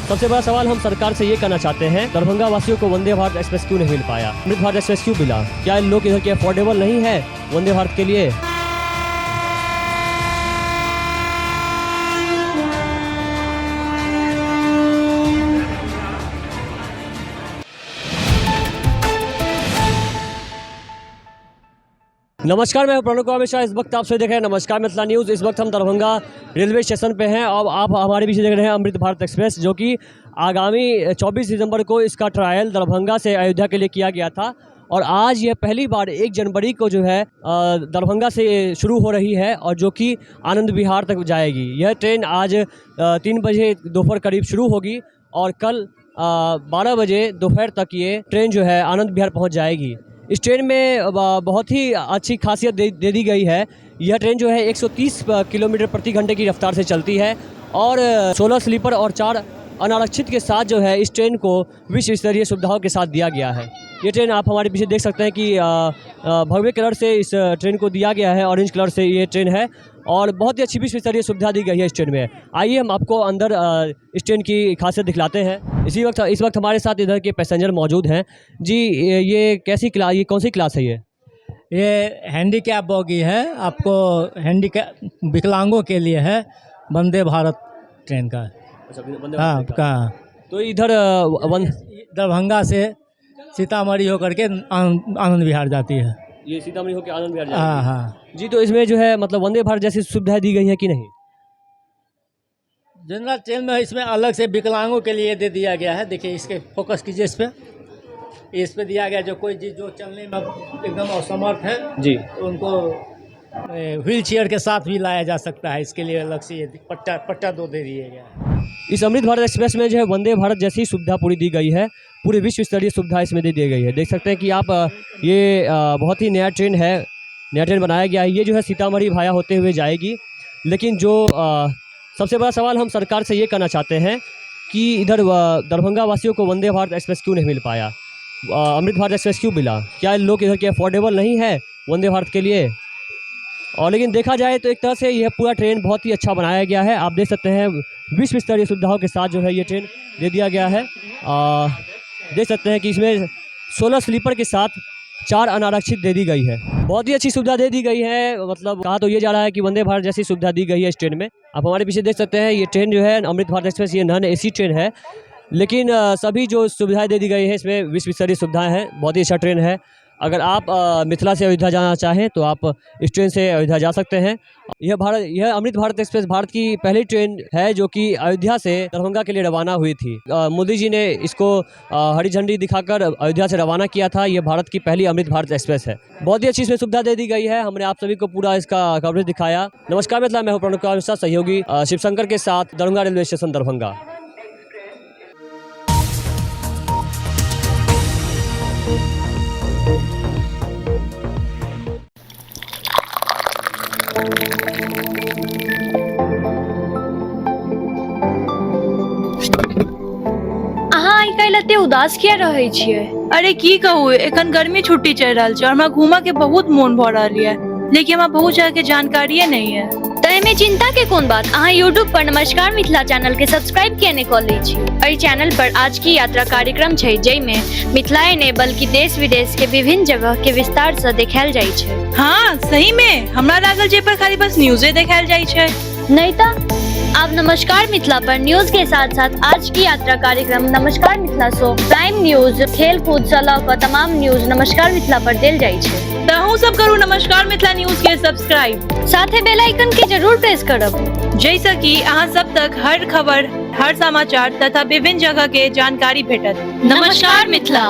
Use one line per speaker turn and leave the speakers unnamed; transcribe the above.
सबसे बड़ा सवाल हम सरकार से ये करना चाहते हैं, दरभंगा वासियों को वंदे भारत एक्सप्रेस क्यों नहीं मिल पाया? अमृत भारत एक्सप्रेस क्यों मिला? क्या इन लोग इधर के अफोर्डेबल नहीं है वंदे भारत के लिए? नमस्कार, मैं प्रणव कुमार मिश्रा। इस वक्त आप सभी देख रहे हैं नमस्कार मिथिला न्यूज़। इस वक्त हम दरभंगा रेलवे स्टेशन पे हैं और आप हमारे पीछे देख रहे हैं अमृत भारत एक्सप्रेस, जो कि आगामी 24 दिसंबर को इसका ट्रायल दरभंगा से अयोध्या के लिए किया गया था। और आज यह पहली बार 1 जनवरी को जो है दरभंगा से शुरू हो रही है और जो कि आनंद विहार तक जाएगी। यह ट्रेन आज 3 बजे दोपहर करीब शुरू होगी और कल 12 बजे दोपहर तक ये ट्रेन जो है आनंद विहार पहुँच जाएगी। इस ट्रेन में बहुत ही अच्छी खासियत दे दी गई है। यह ट्रेन जो है 130 किलोमीटर प्रति घंटे की रफ्तार से चलती है और 16 स्लीपर और 4 अनारक्षित के साथ जो है इस ट्रेन को विश्व स्तरीय सुविधाओं के साथ दिया गया है। ये ट्रेन आप हमारे पीछे देख सकते हैं कि भगवे कलर से इस ट्रेन को दिया गया है, ऑरेंज कलर से ये ट्रेन है और बहुत ही अच्छी विश्व स्तरीय सुविधा दी गई है इस ट्रेन में। आइए हम आपको अंदर इस ट्रेन की खासियत दिखलाते हैं। इस वक्त हमारे साथ इधर के पैसेंजर मौजूद हैं। जी, ये कौन सी क्लास है?
ये हैंडीकैप बोगी है, आपको हैंडीकैप विकलांगों के लिए है, वंदे भारत ट्रेन का। हाँ का।
तो इधर
दरभंगा से सीतामढ़ी होकर के आनंद विहार जाती है।
ये सीतामढ़ी होकर आनंद विहार जाती है?
हाँ हाँ
जी। तो इसमें जो है मतलब वंदे भारत जैसी सुविधाएं दी गई है कि नहीं?
जनरल ट्रेन में इसमें अलग से विकलांगों के लिए दे दिया गया है। देखिए, इसके फोकस कीजिए, इस पे दिया गया, जो कोई जो चलने में एकदम असमर्थ है जी, उनको व्हील चेयर के साथ भी लाया जा सकता है। इसके लिए अलग से ये पट्टा 2 दे दिया गया है।
इस अमृत भारत एक्सप्रेस में जो है वंदे भारत जैसी सुविधा पूरी दी गई है, पूरी विश्व स्तरीय सुविधा इसमें दे दी गई है। देख सकते हैं कि आप ये बहुत ही नया ट्रेन है, नया ट्रेन बनाया गया है। ये जो है सीतामढ़ी भाया होते हुए जाएगी। लेकिन जो सबसे बड़ा सवाल हम सरकार से ये करना चाहते हैं कि इधर दरभंगा वासियों को वंदे भारत एक्सप्रेस क्यों नहीं मिल पाया? अमृत भारत एक्सप्रेस क्यों मिला? क्या इन लोग इधर के अफोर्डेबल नहीं है वंदे भारत के लिए? और लेकिन देखा जाए तो एक तरह से यह पूरा ट्रेन बहुत ही अच्छा बनाया गया है। आप देख सकते हैं विश्व स्तरीय सुविधाओं के साथ जो है ये ट्रेन दे दिया गया है। देख सकते हैं कि इसमें 16 स्लीपर के साथ 4 अनारक्षित दे दी गई है। बहुत ही अच्छी सुविधा दे दी गई है। मतलब कहा तो ये जा रहा है कि वंदे भारत जैसी सुविधा दी गई है इस ट्रेन में। आप हमारे पीछे देख सकते हैं ये ट्रेन जो है अमृत भारत एक्सप्रेस, ये नॉन AC ट्रेन है, लेकिन सभी जो सुविधाएं दे दी गई है इसमें विश्व स्तरीय सुविधाएं हैं। बहुत ही अच्छा ट्रेन है। अगर आप मिथिला से अयोध्या जाना चाहें तो आप इस ट्रेन से अयोध्या जा सकते हैं। यह अमृत भारत एक्सप्रेस भारत की पहली ट्रेन है जो कि अयोध्या से दरभंगा के लिए रवाना हुई थी। मोदी जी ने इसको हरी झंडी दिखाकर अयोध्या से रवाना किया था। यह भारत की पहली अमृत भारत एक्सप्रेस है। बहुत ही अच्छी इसमें सुविधा दे दी गई है। हमने आप सभी को पूरा इसका कवरेज दिखाया। नमस्कार मिथिला, मैं हूं प्रणव कुमार मिश्रा, सहयोगी शिवशंकर के साथ, दरभंगा रेलवे स्टेशन दरभंगा।
अहाँ आइ काल्हि एते उदास किया रहै छियै?
अरे की कहू, एखन गर्मी छुट्टी चल रहल छै और हमरा घूमऽ के बहुत मोन भऽ रहल ये, लेकिन हमरा बहुत जगह के जानकारिये नहीं है।
तै में चिंता के कोन बात? अहाँ YouTube पर नमस्कार मिथिला चैनल के सब्सक्राइब किया ने कऽ लै छी। एहि चैनल पर आज की यात्रा कार्यक्रम छै, जै में मिथिलाए ने बल्कि देश विदेश के विभिन्न जगह के विस्तार से देखायल जाइ छै।
हाँ सही में, हमरा लागल जे पर खाली बस न्यूज़े देखायल जाइ छै।
नहीं ता अब नमस्कार मिथिला पर न्यूज के साथ साथ आज की यात्रा कार्यक्रम नमस्कार मिथिला शो, प्राइम न्यूज, खेल कूद से लऽ कऽ तमाम न्यूज नमस्कार मिथिला पर देल जाइ छै।
तहु सब करू नमस्कार मिथिला न्यूज के सब्सक्राइब,
साथे बेल आइकन के जरूर प्रेस करब,
जैसे कि अहाँ सब तक हर खबर, हर समाचार तथा विभिन्न जगह के जानकारी भेटत।
नमस्कार मिथिला।